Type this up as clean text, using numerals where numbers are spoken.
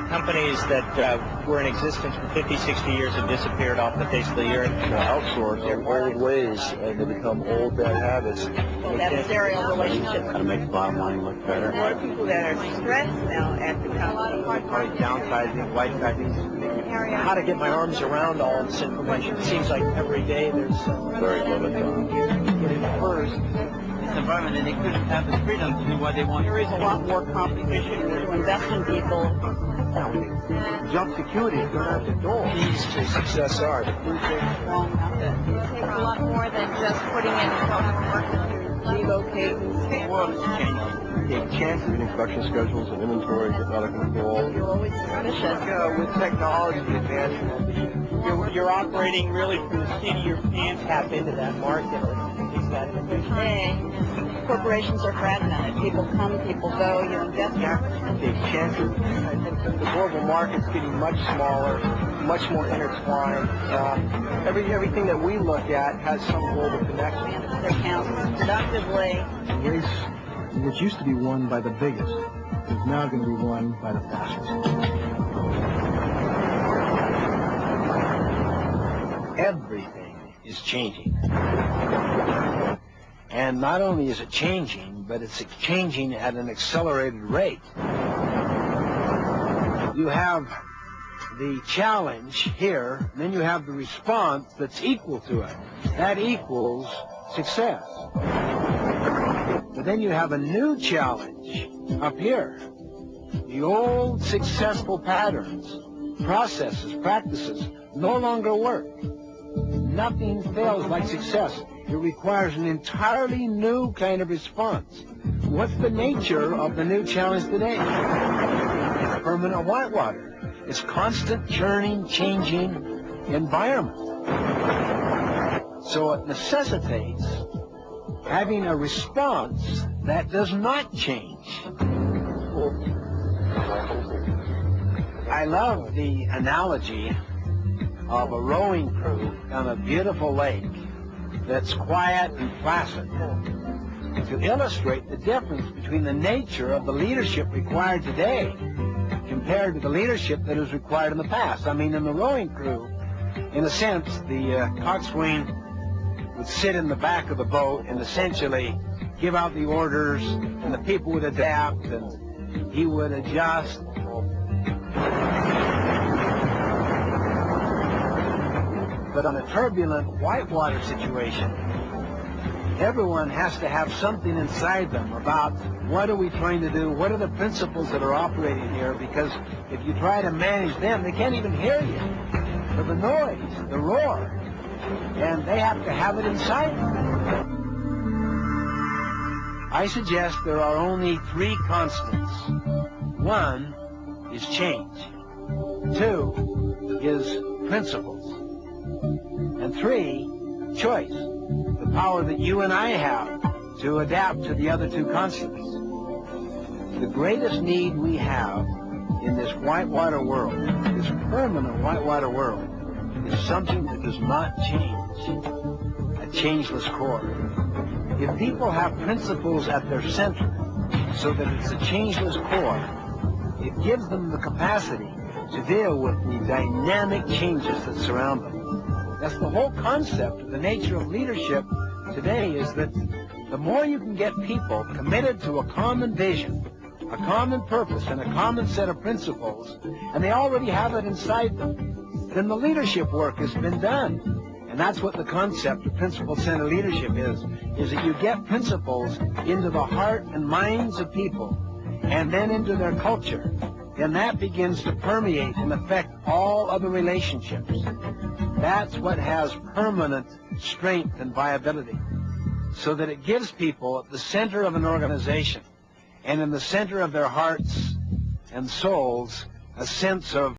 companies that were in existence for 50, 60 years have disappeared off the face of the earth. Outsource their old ways and they become old bad habits. Adversarial relationships. How to make the bottom line look better. A lot of people that are stressed now at the company. Downsizing, right-sizing. How to get my arms around all this information. It seems like every day there's Very little time. get it first. This environment, and they couldn't have the freedom to do what they want. There is a lot more competition to invest in people. Job security is going out the door. Keys to success are. It takes a lot more than just putting in work to relocate and The stay. world is changing. Take chances in production schedules and inventory get out of control. You're always suspicious. With technology advancement, You're operating really from the seat of your pants, tap into that market. Is that Today, corporations are fragmented. People come, people go. You invest in take chances. I think that the global market's getting much smaller, much more intertwined. Everything that we look at has some global connection. manage their accounts productively. The race, which used to be won by the biggest, is now going to be won by the fastest. Everything is changing. And not only is it changing, but it's changing at an accelerated rate. You have the challenge here, and then you have the response that's equal to it. That equals success. But then you have a new challenge up here. The old successful patterns, processes, practices no longer work. Nothing fails like success. It requires an entirely new kind of response. What's the nature of the new challenge today? It's permanent whitewater. It's constant churning, changing environment. So it necessitates having a response that does not change. I love the analogy of a rowing crew on a beautiful lake that's quiet and placid to illustrate the difference between the nature of the leadership required today compared to the leadership that was required in the past. I mean, in the rowing crew, in a sense, the coxswain would sit in the back of the boat and essentially give out the orders, and the people would adapt, and he would adjust. But on a turbulent whitewater situation, everyone has to have something inside them about what are we trying to do, what are the principles that are operating here, because if you try to manage them, they can't even hear you. For the noise, the roar, and they have to have it inside them. I suggest there are only three constants. One is change. Two is principles. And three, choice, the power that you and I have to adapt to the other two constants. The greatest need we have in this whitewater world, this permanent whitewater world, is something that does not change, a changeless core. If people have principles at their center so that it's a changeless core, it gives them the capacity to deal with the dynamic changes that surround them. That's the whole concept of the nature of leadership today, is that the more you can get people committed to a common vision, a common purpose, and a common set of principles, and they already have it inside them, then the leadership work has been done. And that's what the concept of principle-centered leadership is that you get principles into the heart and minds of people, and then into their culture. And that begins to permeate and affect all other relationships. That's what has permanent strength and viability, so that it gives people at the center of an organization and in the center of their hearts and souls a sense of